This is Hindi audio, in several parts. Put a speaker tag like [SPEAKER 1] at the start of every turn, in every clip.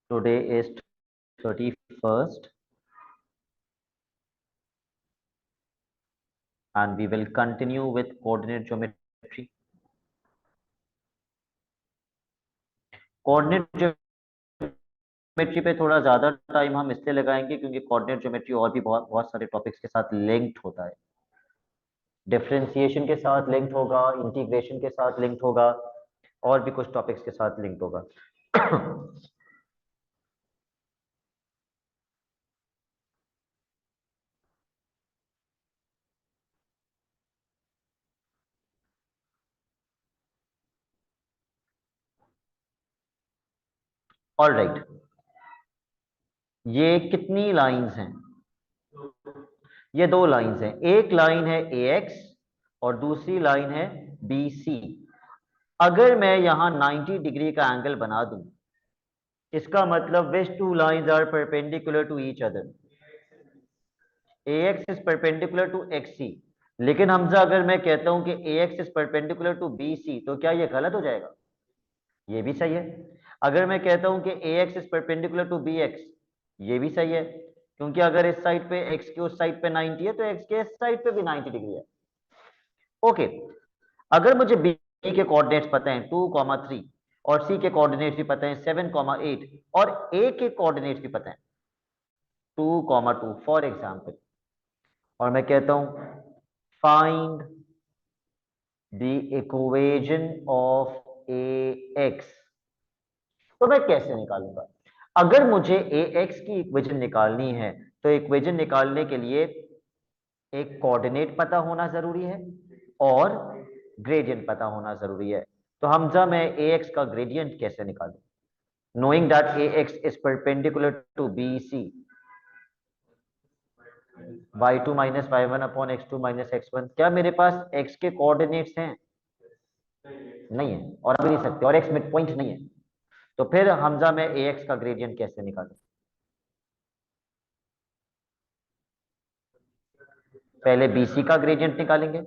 [SPEAKER 1] Today is 31st and we will continue with coordinate geometry. Coordinate geometry पे थोड़ा ज्यादा टाइम हम इसलिए लगाएंगे क्योंकि कोऑर्डिनेट ज्योमेट्री और भी बहुत बहुत सारे टॉपिक्स के साथ लिंक्ड होता है। डिफरेंशिएशन के साथ लिंक्ड होगा, इंटीग्रेशन के साथ लिंक्ड होगा और भी कुछ टॉपिक्स के साथ लिंक्ड होगा। ऑल राइट, ये कितनी लाइंस हैं? ये दो लाइंस हैं। एक लाइन है AX और दूसरी लाइन है BC। अगर मैं यहां 90 डिग्री का एंगल बना दूं, इसका मतलब which two lines are perpendicular to each other. AX is perpendicular to XC। लेकिन हमजा अगर मैं कहता हूं कि AX is perpendicular to BC तो क्या ये गलत हो जाएगा? ये भी सही है। अगर मैं कहता हूं कि AX is perpendicular to BX, ये भी सही है, क्योंकि अगर इस साइड पे X की उस साइड पे 90 है तो X के इस साइड पे भी 90 डिग्री है। ओके, अगर मुझे B के कोऑर्डिनेट्स पता हैं 2,3 और C के कोऑर्डिनेट्स भी पता हैं 7,8 और A के कोऑर्डिनेट्स भी पता हैं 2,2 फॉर एग्जाम्पल, और मैं कहता हूं find the equation of AX, तो मैं कैसे निकालूंगा? अगर मुझे AX की इक्वेशन निकालनी है तो इक्वेशन निकालने के लिए एक कोऑर्डिनेट पता होना जरूरी है और ग्रेडियंट पता होना जरूरी है। तो हमजा मैं AX का ग्रेडियंट कैसे निकालूं? knowing that AX is perpendicular to BC, y2 minus y1 upon x2 minus x1। क्या मेरे पास x के कोऑर्डिनेट्स हैं? नहीं है, और अभी नहीं सकते, और x मिड पॉइंट नहीं है। तो फिर हमजा मैं AX का ग्रेडियंट कैसे निकालूं? पहले BC का ग्रेडियंट निकालेंगे।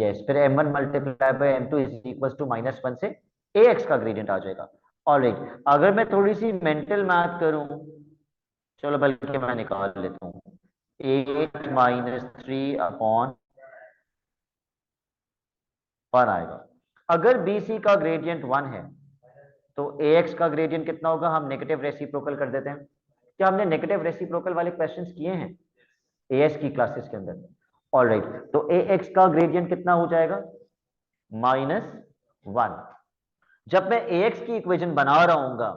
[SPEAKER 1] यस, फिर m1 multiply by m2 is equal to -1 से AX का ग्रेडियंट आ जाएगा। ऑलराइट, अगर मैं थोड़ी सी मेंटल मैथ करूं, चलो बल्कि मैं निकाल लेता हूं, 8 - 3 अपॉन 1 आएगा। अगर BC का ग्रेडियंट 1 है तो AX का ग्रेडियंट कितना होगा? हम नेगेटिव रेसिप्रोकल कर देते हैं। क्या हमने नेगेटिव रेसिप्रोकल वाले क्वेश्चंस किए हैं AS की क्लासेस के अंदर? ऑलराइट, तो AX का ग्रेडियंट कितना हो जाएगा? -1। जब मैं AX की इक्वेशन बना रहा हूंगा,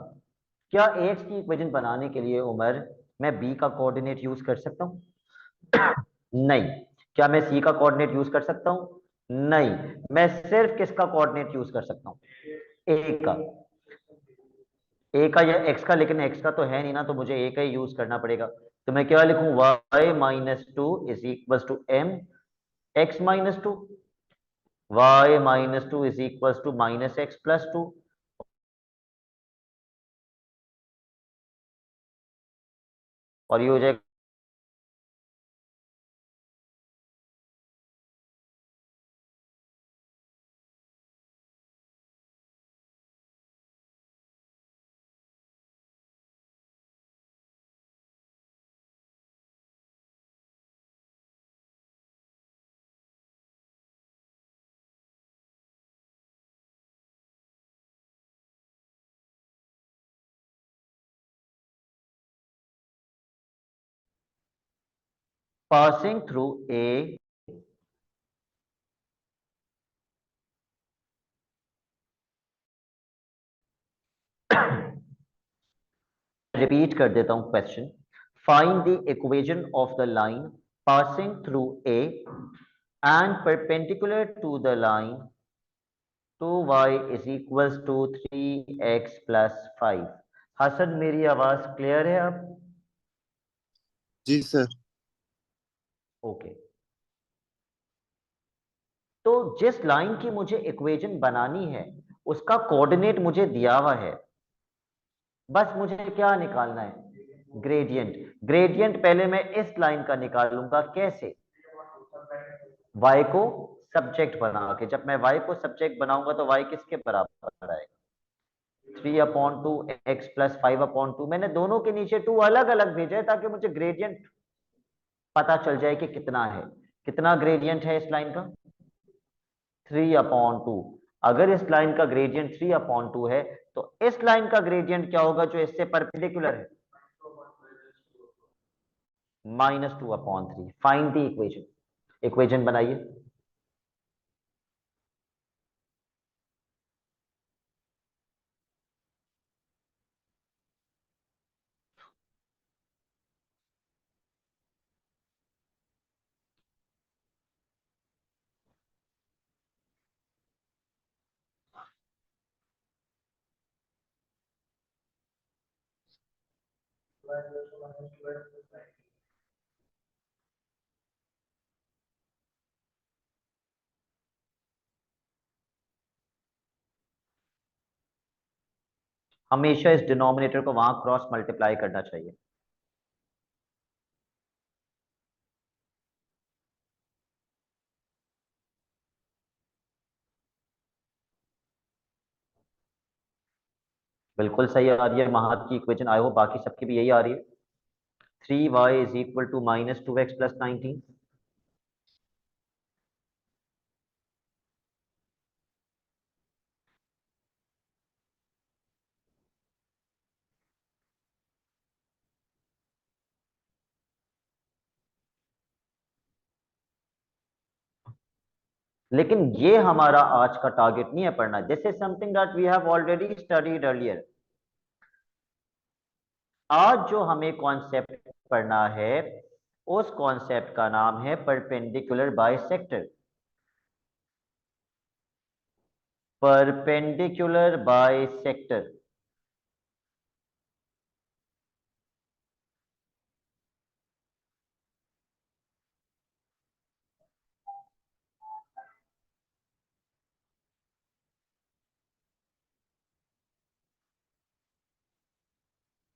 [SPEAKER 1] क्या AX की इक्वेशन बनाने के लिए उमर मैं B का कोऑर्डिनेट यूज कर सकता हूं? नहीं। क्या मैं C का कोऑर्डिनेट यूज कर सकता हूं? नहीं। मैं सिर्फ किसका कोऑर्डिनेट यूज कर सकता हूं? A का। A का या X का, लेकिन X का तो है नहीं ना, तो मुझे A का ही यूज करना पड़ेगा। तो मैं क्या लिखूं? y-2 is equal to m x-2, y-2 is equal to -x+2, और ये हो जाएगा passing through A रिपीट कर देता हूं question. Find the equation of the line passing through A and perpendicular to the line 2y is equal to 3x + 5। Hasan, मेरी आवाज क्लियर है अब?
[SPEAKER 2] जी सर।
[SPEAKER 1] ओके, तो जिस लाइन की मुझे इक्वेशन बनानी है उसका कोऑर्डिनेट मुझे दिया हुआ है, बस मुझे क्या निकालना है? ग्रेडियंट। ग्रेडियंट पहले मैं इस लाइन का निकालूंगा। कैसे? y को सब्जेक्ट बना के। जब मैं y को सब्जेक्ट बनाऊंगा तो y किसके बराबर आएगा? 3/2 x + 5/2। मैंने दोनों के नीचे 2 अलग अलग भेजा है ताकि मुझे ग्रेडियंट पता चल जाए कि कितना है। कितना ग्रेडियंट है इस लाइन का? 3/2। अगर इस लाइन का ग्रेडियंट 3/2 है तो इस लाइन का ग्रेडियंट क्या होगा जो इससे परपेंडिकुलर है? -2/3। Find the equation. इक्वेशन बनाइए। हमेशा इस डिनोमिनेटर को वहां क्रॉस मल्टीप्लाई करना चाहिए। बिल्कुल सही आ रही है महत की इक्वेशन। आई होप बाकी सबकी भी यही आ रही है। 3y = -2x + 19। लेकिन ये हमारा आज का टारगेट नहीं है पढ़ना। This is something that we have already studied earlier. आज जो हमें कॉन्सेप्ट पढ़ना है उस कॉन्सेप्ट का नाम है परपेंडिकुलर बाइसेक्टर। Perpendicular bisector.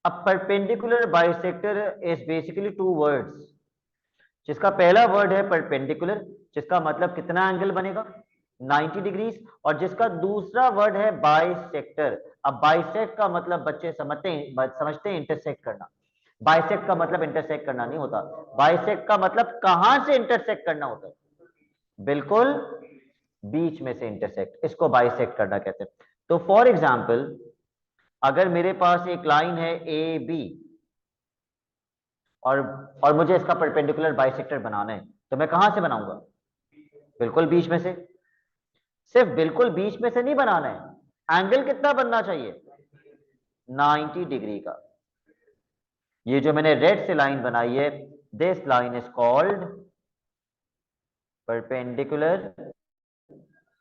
[SPEAKER 1] अब perpendicular bisector is basically 2 words, जिसका पहला वर्ड है परपेंडिकुलर, जिसका मतलब कितना एंगल बनेगा? 90 डिग्रीज। और जिसका दूसरा वर्ड है बाइसेक्टर। अब बाइसेक्ट का मतलब बच्चे समझते हैं इंटरसेक्ट करना। बाइसेक्ट का मतलब इंटरसेक्ट करना नहीं होता। बाइसेक्ट का मतलब कहां से इंटरसेक्ट करना होता है? बिल्कुल बीच में से इंटरसेक्ट, इसको बाइसेक्ट करना कहते हैं। तो फॉर एग्जाम्पल अगर मेरे पास एक लाइन है ए बी और मुझे इसका परपेंडिकुलर बाइसेक्टर बनाना है, तो मैं कहां से बनाऊंगा? बिल्कुल बीच में से। सिर्फ बिल्कुल बीच में से नहीं बनाना है, एंगल कितना बनना चाहिए? 90 डिग्री का। ये जो मैंने रेड से लाइन बनाई है, this line is called perpendicular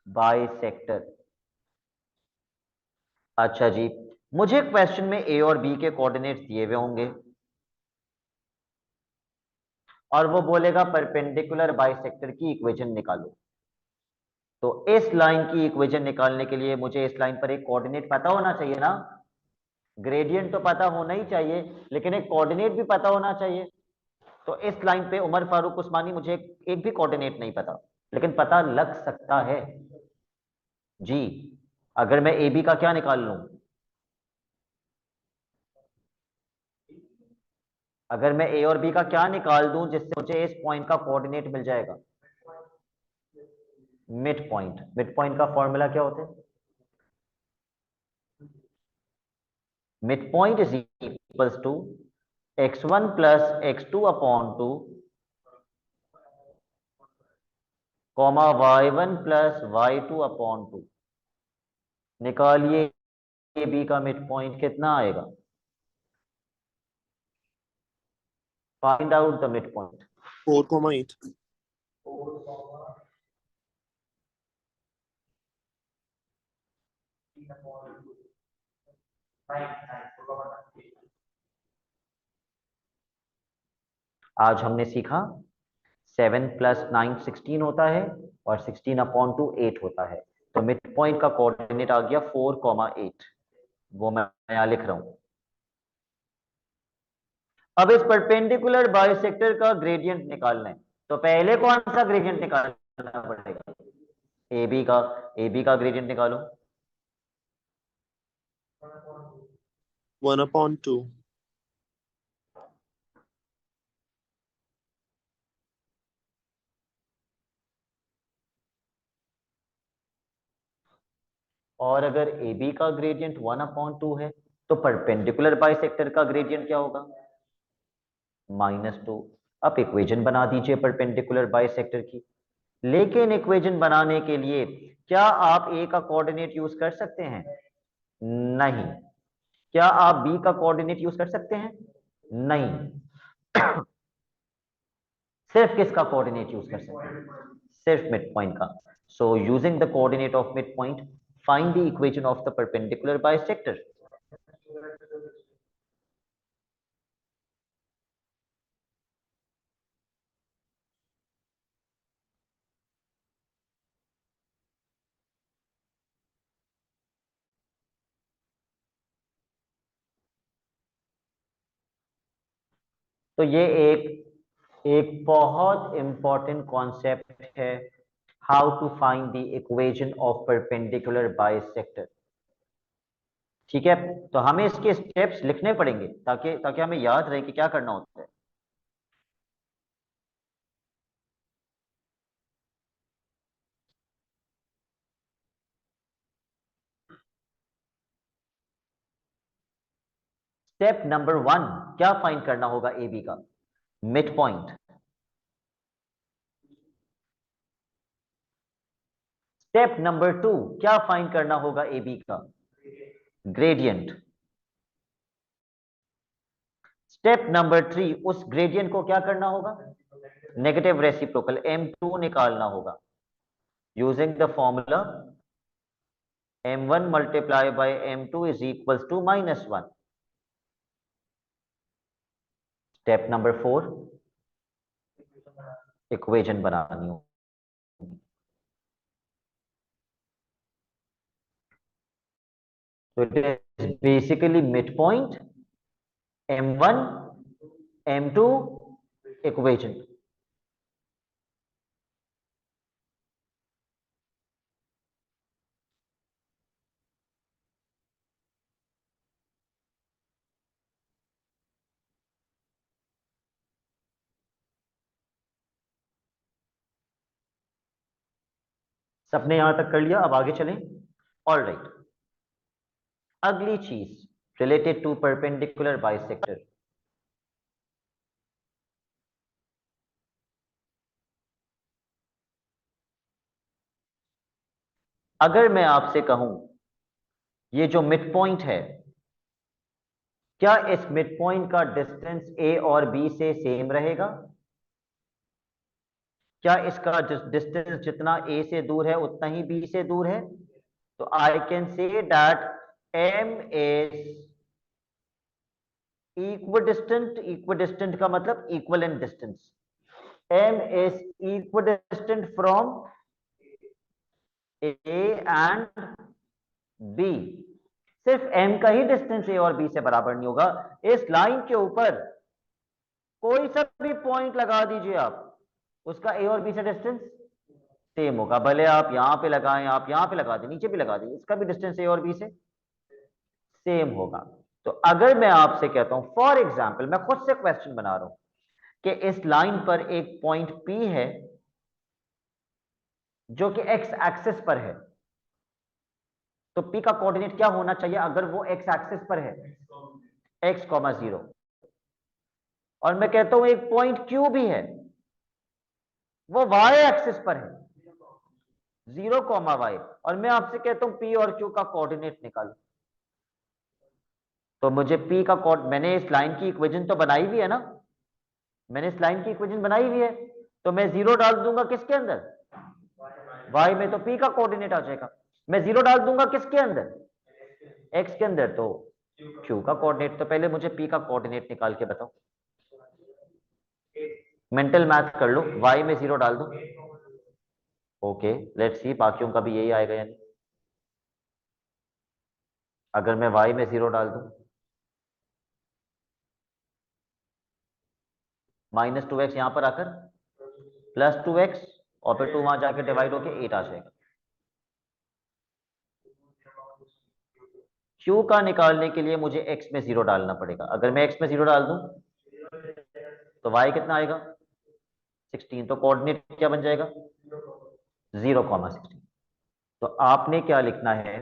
[SPEAKER 1] bisector. अच्छा जी, मुझे क्वेश्चन में ए और बी के कोऑर्डिनेट्स दिए हुए होंगे और वो बोलेगा परपेंडिकुलर बाइसेक्टर की इक्वेशन निकालो। तो इस लाइन की इक्वेशन निकालने के लिए मुझे इस लाइन पर एक कोऑर्डिनेट पता होना चाहिए ना। ग्रेडियंट तो पता होना ही चाहिए, लेकिन एक कोऑर्डिनेट भी पता होना चाहिए। तो इस लाइन पे उमर फारूक उस्मानी मुझे एक भी कोऑर्डिनेट नहीं पता, लेकिन पता लग सकता है जी। अगर मैं ए बी का क्या निकाल लूं? अगर मैं ए और बी का क्या निकाल दूं जिससे मुझे इस पॉइंट का कोऑर्डिनेट मिल जाएगा? Mid point. मिड पॉइंट का फॉर्मूला क्या होता है? Mid point is equals to x1 + x2/2 comma y1 + y2/2। निकालिए ए बी का मिड पॉइंट कितना आएगा? Find out the mid point.
[SPEAKER 2] 4,8।
[SPEAKER 1] आज हमने सीखा 7 + 9 16 होता है और 16/2 8 होता है। तो मिड पॉइंट का कोऑर्डिनेट आ गया 4,8। वो मैं यहां लिख रहा हूं। अब इस परपेंडिकुलर बाइसेक्टर का ग्रेडियंट निकालना है, तो पहले कौन सा ग्रेडियंट निकालना पड़ेगा? ए बी का। ए बी का ग्रेडियंट निकालो।
[SPEAKER 2] 1/2.
[SPEAKER 1] और अगर ए बी का ग्रेडियंट 1/2 है तो परपेंडिकुलर बाइसेक्टर का ग्रेडियंट क्या होगा? -2। अब इक्वेशन बना दीजिए परपेंडिकुलर बाइसेक्टर की। लेकिन इक्वेशन बनाने के लिए क्या आप ए का कोऑर्डिनेट यूज कर सकते हैं? नहीं। क्या आप बी का कोऑर्डिनेट यूज कर सकते हैं? नहीं। सिर्फ किसका कोऑर्डिनेट यूज कर सकते हैं? सिर्फ मिड पॉइंट का। So using the coordinate of mid point find the equation of the perpendicular bisector. तो ये एक एक बहुत इंपॉर्टेंट कॉन्सेप्ट है, how to find the equation of perpendicular bisector. ठीक है, तो हमें इसके स्टेप्स लिखने पड़ेंगे ताकि ताकि हमें याद रहे कि क्या करना होता है। स्टेप नंबर 1 क्या फाइंड करना होगा ए बी का? Mid point. स्टेप नंबर 2 क्या फाइंड करना होगा ए बी का? ग्रेडियंट। स्टेप नंबर 3 उस ग्रेडियंट को क्या करना होगा? नेगेटिव रेसिप्रोकल m2 निकालना होगा using the formula m1 multiply by m2 is equals to -1। Step number 4 equation बनानी हो। So it is basically midpoint, m1, m2, equation। सबने यहां तक कर लिया, अब आगे चलें। ऑल राइट, अगली चीज रिलेटेड टू परपेंडिकुलर बाइसेक्टर। अगर मैं आपसे कहूं ये जो मिड पॉइंट है, क्या इस मिड पॉइंट का डिस्टेंस ए और बी से सेम रहेगा? क्या इसका डिस्टेंस जितना ए से दूर है उतना ही बी से दूर है? तो I can say that M is equidistant. Equidistant का मतलब equivalent distance. M is equidistant from A and B. सिर्फ एम का ही डिस्टेंस ए और बी से बराबर नहीं होगा। इस लाइन के ऊपर कोई सा भी पॉइंट लगा दीजिए आप, उसका ए और बी से डिस्टेंस सेम होगा। भले आप यहां पे लगाएं, आप यहां पे लगा दें, नीचे भी लगा दें, इसका भी डिस्टेंस ए और बी से सेम होगा। तो अगर मैं आपसे कहता हूं, फॉर एग्जाम्पल मैं खुद से क्वेश्चन बना रहा हूं कि इस लाइन पर एक पॉइंट पी है जो कि एक्स एक्सिस पर है, तो पी का कोऑर्डिनेट क्या होना चाहिए अगर वो एक्स एक्सिस पर है? x,0। और मैं कहता हूं एक पॉइंट क्यू भी है, वो वाई एक्सिस पर है, 0,y। और मैं आपसे कहता हूं पी और क्यू का कोऑर्डिनेट निकालो। तो मुझे पी का कोऑर्डिनेट, मैंने इस लाइन की इक्वेशन तो बनाई हुई है ना, मैंने इस लाइन की इक्वेशन बनाई हुई है, तो मैं 0 डाल दूंगा किसके अंदर? y में, तो p का कोऑर्डिनेट आ जाएगा। मैं 0 डाल दूंगा किसके अंदर? x के अंदर, तो q का कोऑर्डिनेट। तो पहले मुझे p का कोऑर्डिनेट निकाल के बताओ, मेंटल मैथ कर लो। y में 0 डाल दो। ओके, लेट्स सी बाकियों का भी यही आएगा यानी। अगर मैं y में 0 डाल दूं, -2x यहां पर आकर +2x, और फिर 2 वहां जाकर डिवाइड होकर 8 आ जाएगा। Q का निकालने के लिए मुझे x में 0 डालना पड़ेगा। अगर मैं x में 0 डाल दूं तो y कितना आएगा 16। तो कोऑर्डिनेट क्या बन जाएगा 0,16। तो आपने क्या लिखना है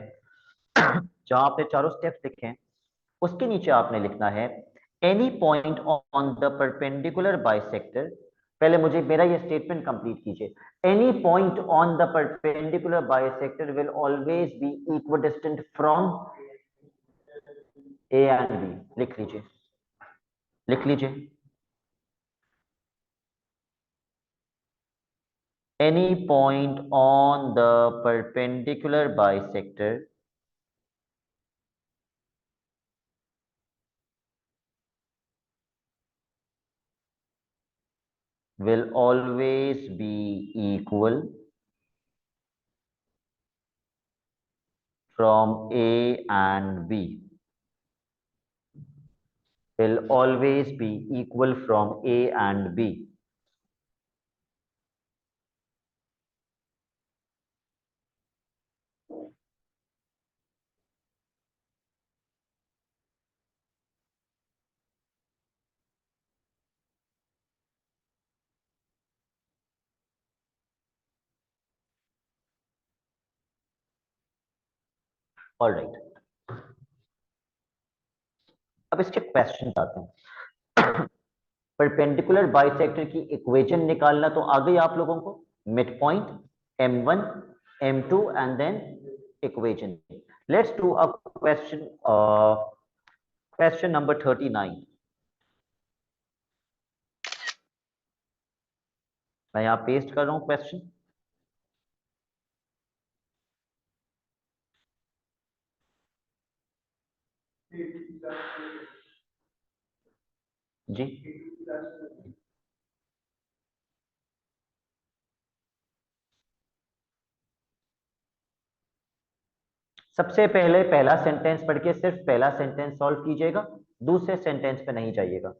[SPEAKER 1] जहां आपने चारों स्टेप्स लिखे हैं उसके नीचे आपने लिखना है any point on the perpendicular bisector. पहले मुझे मेरा ये स्टेटमेंट कंप्लीट कीजिए। Any point on the perpendicular bisector will always be equidistant from A and B. लिख लीजिए, लिख लीजिए। Any point on the perpendicular bisector will always be equal from A and B. Will always be equal from A and B. All right. अब इसके क्वेश्चन आते हैं। परपेंडिकुलर बाइसेक्टर की इक्वेशन निकालना तो आ गई आप लोगों को। Mid point m1 m2 and then equation. Let's do a question, question number 39। मैं यहां पेस्ट कर रहा हूं क्वेश्चन। जी सबसे पहले पहला सेंटेंस पढ़ के सिर्फ पहला सेंटेंस सॉल्व कीजिएगा, दूसरे सेंटेंस पे नहीं जाइएगा।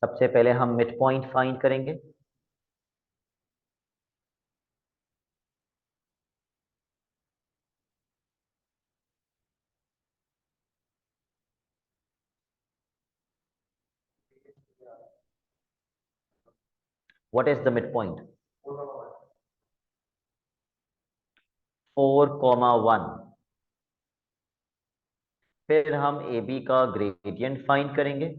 [SPEAKER 1] सबसे पहले हम मिड पॉइंट फाइंड करेंगे। What is the mid point 4,1। फिर हम ए बी का ग्रेडियंट फाइंड करेंगे।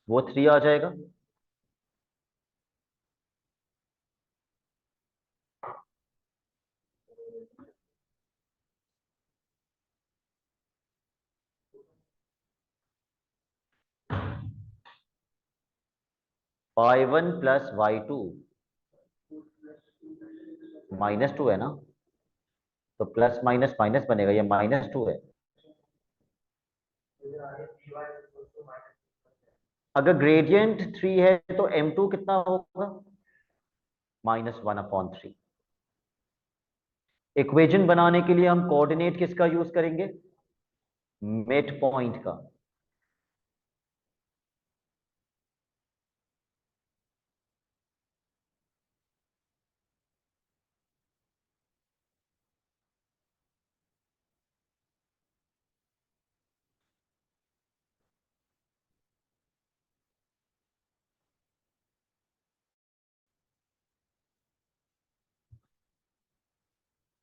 [SPEAKER 1] वो 3 आ जाएगा। y1 प्लस y2 -2 है ना, तो प्लस माइनस माइनस बनेगा, ये -2 है। अगर ग्रेडियंट 3 है तो m2 कितना होगा -1/3। इक्वेशन बनाने के लिए हम कोऑर्डिनेट किसका यूज करेंगे मिड पॉइंट का।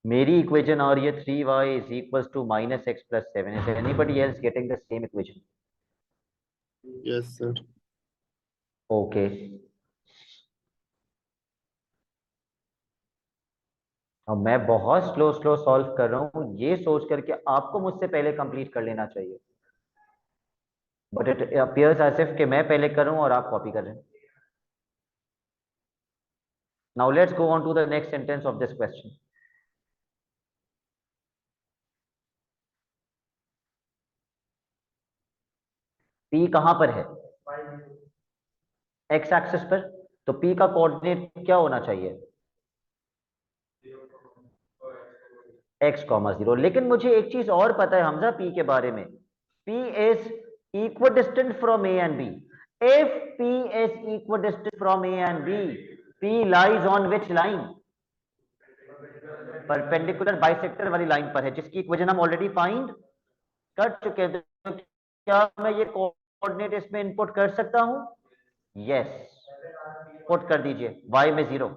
[SPEAKER 1] मेरी इक्वेशन आ रही है 3y is equal to -x+7। Is anybody else getting the same equation?
[SPEAKER 2] Yes sir.
[SPEAKER 1] Okay, अब मैं बहुत स्लो स्लो सॉल्व कर रहा हूं ये सोच करके आपको मुझसे पहले कंप्लीट कर लेना चाहिए, but it appears as if कि मैं पहले कर रहा हूं और आप कॉपी कर रहे हैं। Now let's go on to the next sentence of this question. P कहां पर है? x एक्सिस पर। तो P का कोऑर्डिनेट क्या होना चाहिए? x, 0। लेकिन मुझे एक चीज और पता है हमजा P के बारे में। P is equidistant from A and B. If P is equidistant from A and B, P lies on which line? Perpendicular bisector वाली लाइन पर है, जिसकी इक्वेशन हम ऑलरेडी फाइंड कर चुके हैं। तो क्या मैं ये कोऑर्डिनेट इसमें इनपुट कर सकता हूं? यस, पुट कर दीजिए। y में 0।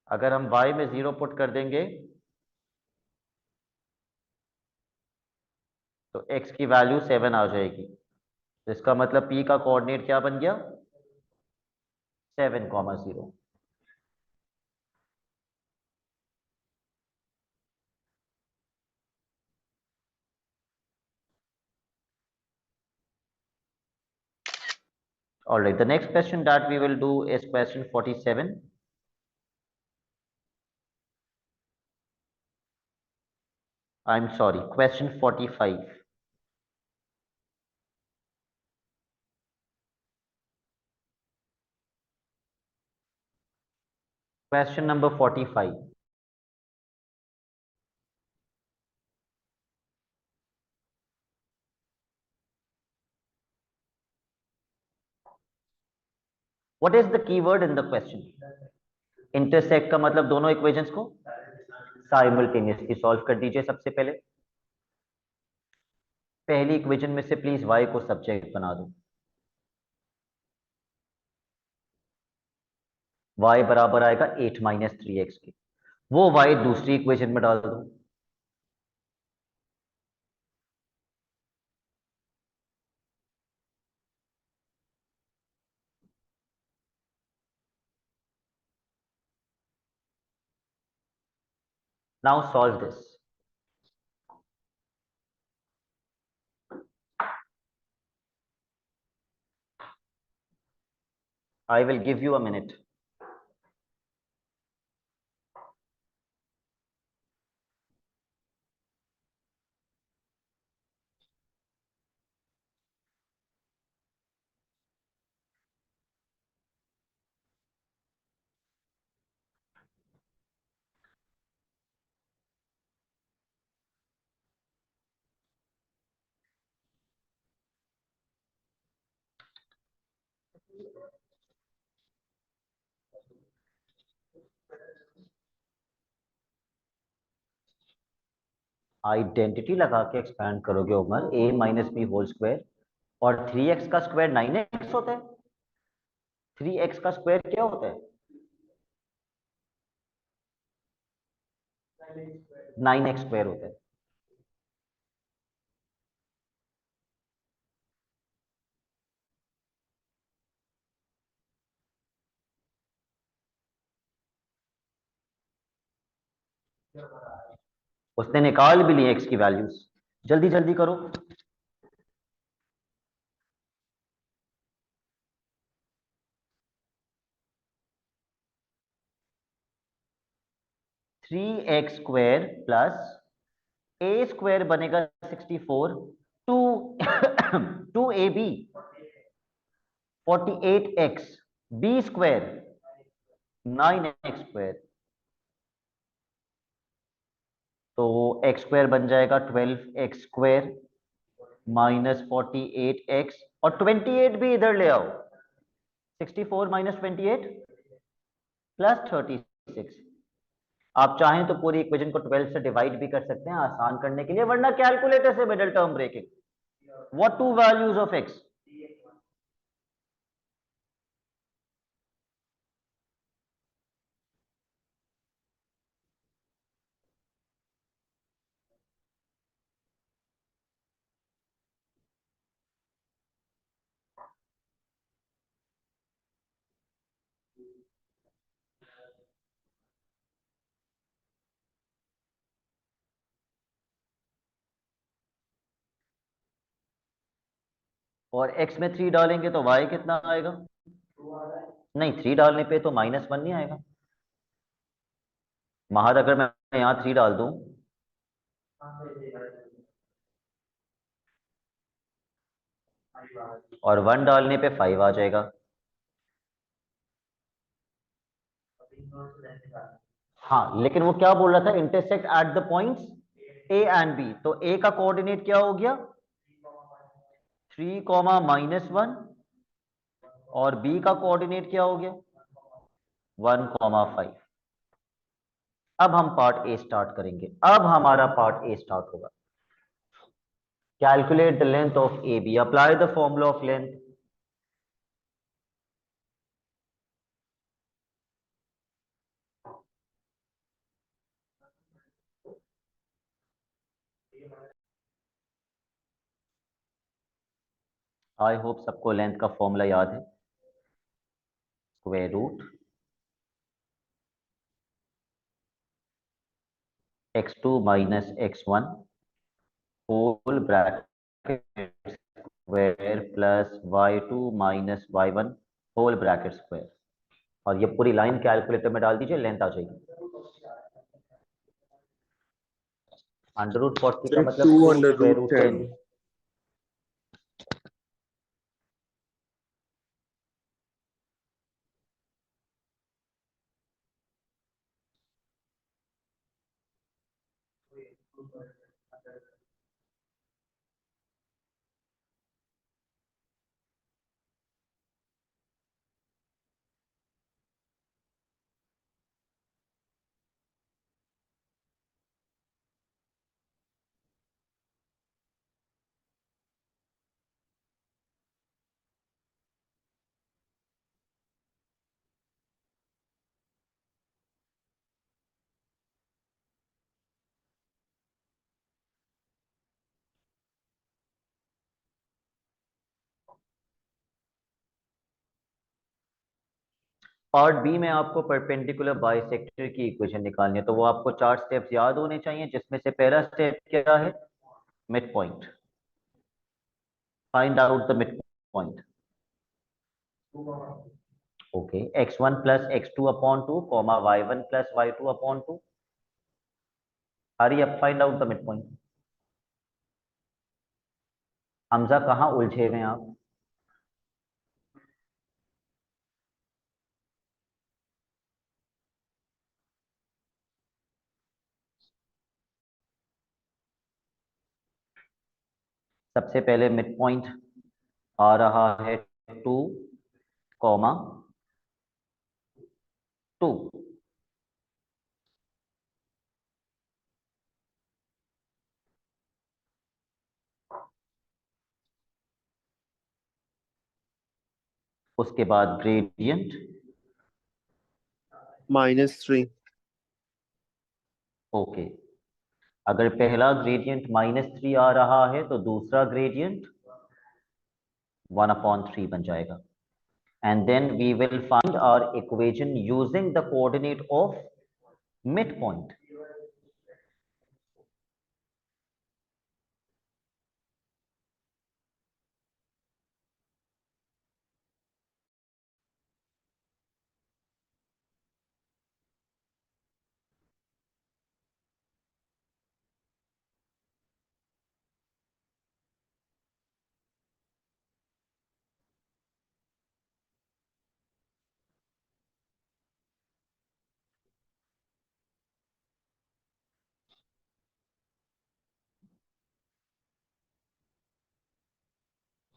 [SPEAKER 1] अगर हम y में 0 पुट कर देंगे तो x की वैल्यू 7 आ जाएगी। तो इसका मतलब p का कोऑर्डिनेट क्या बन गया? 7,0। All right, the next question that we will do is question 47. I'm sorry, question 45. Question number 45. What is the keyword in the question? Intersect का मतलब दोनों इक्वेशंस को साइमल्टेनियसली सॉल्व कर दीजिए। सबसे पहले पहली इक्वेशन में से प्लीज y को सब्जेक्ट बना दो। y बराबर आएगा 8 माइनस 3x के। वो y दूसरी इक्वेशन में डाल दो। Now solve this. I will give you a minute. Identity लगा के एक्सपैंड करोगे Umar. a minus B whole square और 3x का स्क्वायर 9x होता है। 3x का स्क्वायर क्या होता है? 9x स्क्वायर होता है। उसने निकाल भी ली एक्स की वैल्यूज। जल्दी जल्दी करो। 3x square plus a square बनेगा 64। Two two A B 48x, b square 9x square. तो x स्क्वायर बन जाएगा 12x स्क्वायर माइनस 48x और 28 भी इधर ले आओ। 64 माइनस 28 प्लस 36। आप चाहें तो पूरी इक्वेशन को 12 से डिवाइड भी कर सकते हैं आसान करने के लिए, वरना कैलकुलेटर से middle term breaking. What two values of X? और x में 3 डालेंगे तो y कितना आएगा? नहीं, 3 डालने पे तो -1 नहीं आएगा। महर अगर मैं यहाँ 3 डाल दूं और 1 डालने पे 5 आ जाएगा। हाँ, लेकिन वो क्या बोल रहा था, intersect at the points A and B. तो ए का कोऑर्डिनेट क्या हो गया, 3, -1, और बी का कोऑर्डिनेट क्या हो गया, 1, 5। अब हम पार्ट ए स्टार्ट करेंगे। अब हमारा पार्ट ए स्टार्ट होगा। Calculate the length of A B, apply the formula of length. I hope सबको लेंथ का फॉर्मूला याद है। Square root x2 minus x1 whole bracket square plus y2 minus y1 whole bracket square. और ये पूरी लाइन कैलकुलेटर में डाल दीजिए, लेंथ आ जाएगी। √40 का
[SPEAKER 2] Sir,
[SPEAKER 1] मतलब
[SPEAKER 2] 2
[SPEAKER 1] 2
[SPEAKER 2] under
[SPEAKER 1] square
[SPEAKER 2] root
[SPEAKER 1] root 10।
[SPEAKER 2] 10.
[SPEAKER 1] Part B में आपको परपेंडिकुलर बाइसेक्टर की इक्वेशन निकालनी है, तो वो आपको 4 स्टेप्स याद होने चाहिए, जिसमें से पहला स्टेप क्या है, mid point. Find out the mid point. Okay, x1 plus x2 upon 2 comma y1 plus y2 upon 2। Hurry up, find out the mid point. Hamza कहाँ उलझे हुए हैं आप। सबसे पहले मिड पॉइंट आ रहा है 2, 2। उसके बाद ग्रेडियंट।
[SPEAKER 2] -3.
[SPEAKER 1] ओके, अगर पहला ग्रेडियंट -3 आ रहा है तो दूसरा ग्रेडियंट 1/3 बन जाएगा। And then we will find our equation using the coordinate of midpoint.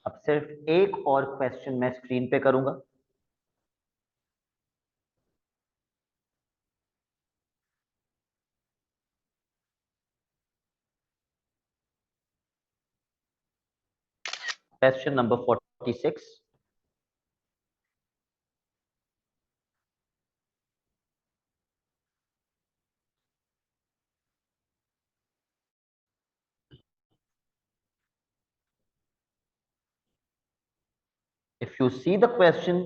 [SPEAKER 1] अब सिर्फ एक और क्वेश्चन मैं स्क्रीन पे करूंगा। Question number 46। If you see the question,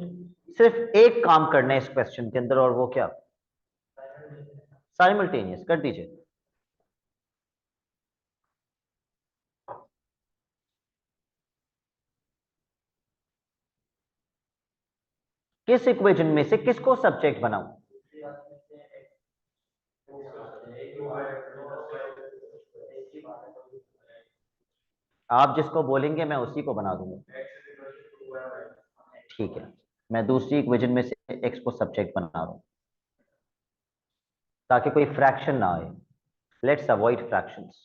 [SPEAKER 1] सिर्फ एक काम करना है इस क्वेश्चन के अंदर, और वो क्या, साइमल्टेनियस कर दीजिए। किस इक्वेशन में से किसको सब्जेक्ट बनाऊं? आप जिसको बोलेंगे मैं उसी को बना दूंगा। ठीक है, मैं दूसरी इक्वेशन में से एक्स को सब्जेक्ट बना रहा हूं ताकि कोई फ्रैक्शन ना आए। Let's avoid fractions.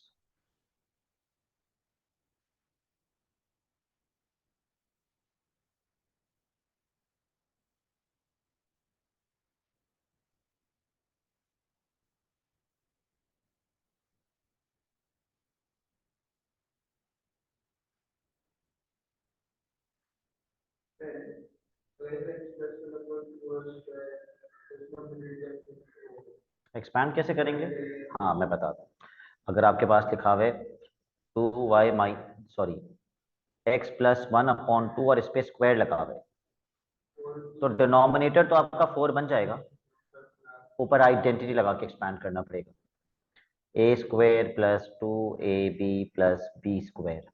[SPEAKER 1] एक्सपैंड कैसे करेंगे? हाँ मैं बताता हूँ। अगर आपके पास लिखा हुआ है 2y माइ सॉरी x प्लस 1/2 और इस पे स्क्वायर लगा हुआ है, तो डिनोमिनेटर तो आपका 4 बन जाएगा, ऊपर आइडेंटिटी लगा के एक्सपैंड करना पड़ेगा। A square plus 2ab plus b square.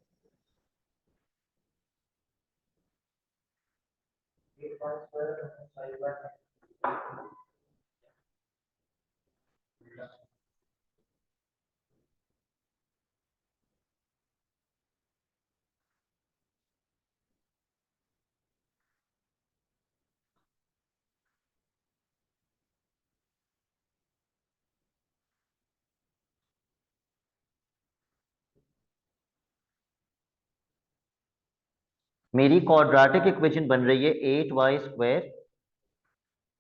[SPEAKER 1] मेरी क्वाड्रेटिक इक्वेशन बन रही है 8y square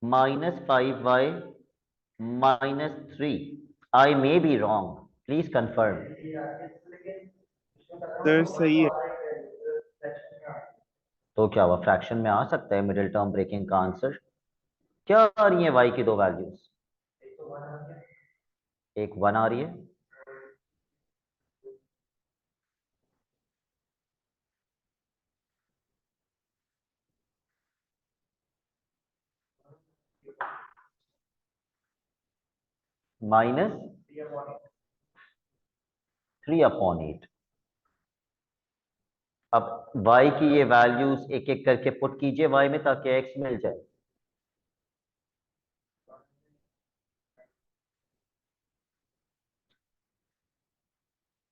[SPEAKER 1] minus 5y minus 3। I may be wrong, please confirm.
[SPEAKER 2] Sir सही है।
[SPEAKER 1] तो क्या हुआ, फ्रैक्शन में आ सकता है मिडिल टर्म ब्रेकिंग का आंसर? क्या आ रही है y की दो वैल्यूज? एक 1 आ रही है, माइनस 3/8। अब y की ये वैल्यूज एक एक करके पुट कीजिए y में ताकि x मिल जाए।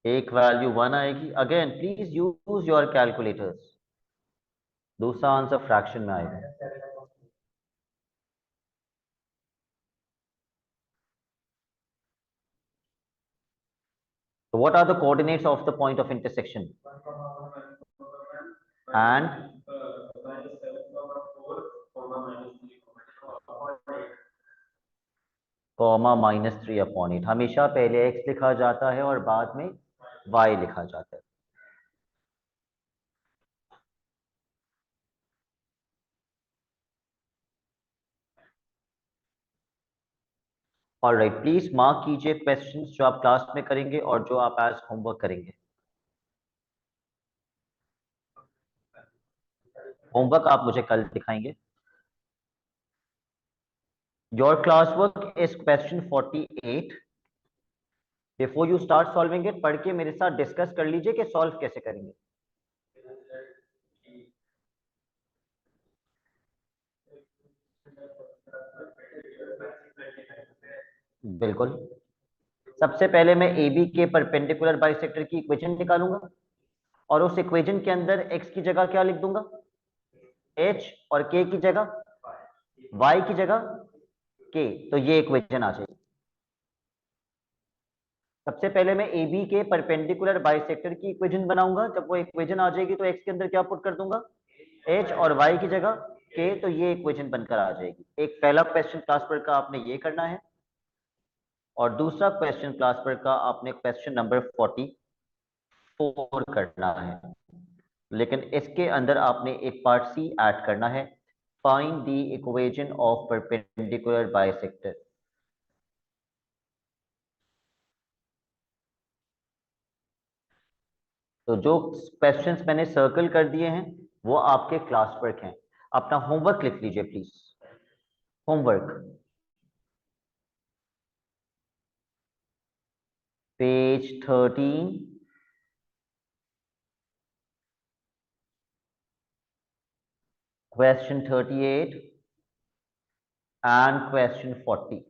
[SPEAKER 1] एक वैल्यू 1 आएगी, again please use your calculators. दूसरा आंसर फ्रैक्शन में आएगा। So what are the coordinates of the point of intersection? And comma -3/8। हमेशा पहले x लिखा जाता है और बाद में y लिखा जाता है। ऑलराइट, प्लीज मार्क कीजिए क्वेश्चंस जो आप क्लास में करेंगे और जो आप एज होमवर्क करेंगे। होमवर्क आप मुझे कल दिखाएंगे। Your class work is question 48। Before you start solving it, पढ़ के मेरे साथ डिस्कस कर लीजिए कि सॉल्व कैसे करेंगे। बिल्कुल। सबसे पहले मैं ए बी के परपेंडिकुलर बाइसेक्टर की इक्वेशन निकालूंगा और उस इक्वेशन के अंदर x की जगह क्या लिख दूंगा? h, और k की जगह y की जगह k। तो ये इक्वेशन आ जाएगी। सबसे पहले मैं ए बी के परपेंडिकुलर बाइसेक्टर की इक्वेशन बनाऊंगा। जब वो इक्वेशन आ जाएगी तो x के अंदर क्या पुट कर दूंगा? h, और y की जगह k। तो ये इक्वेशन बनकर आ जाएगी। एक पहला क्वेश्चन क्लास पर का आपने ये करना है और दूसरा क्वेश्चन क्लास पर का आपने क्वेश्चन नंबर 44 करना है। लेकिन इसके अंदर आपने एक पार्ट सी ऐड करना है, find the equation of perpendicular bisector. तो जो क्वेश्चंस मैंने सर्कल कर दिए हैं वो आपके क्लास वर्क हैं। अपना होमवर्क लिख लीजिए please. Homework page 13, question 38 and question 40.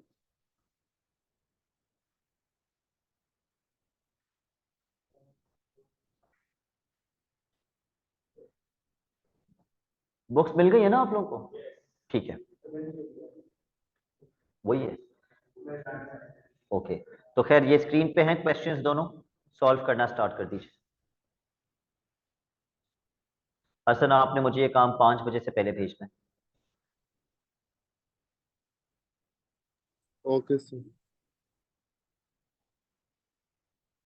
[SPEAKER 1] Books मिल गई है ना आप लोगों को? ठीक है, वही है। ओके, तो खैर ये स्क्रीन पे हैं क्वेश्चंस दोनों, सॉल्व करना स्टार्ट कर दीजिए। हसन, आपने मुझे ये काम 5 बजे से पहले भेजना है।
[SPEAKER 2] Okay sir.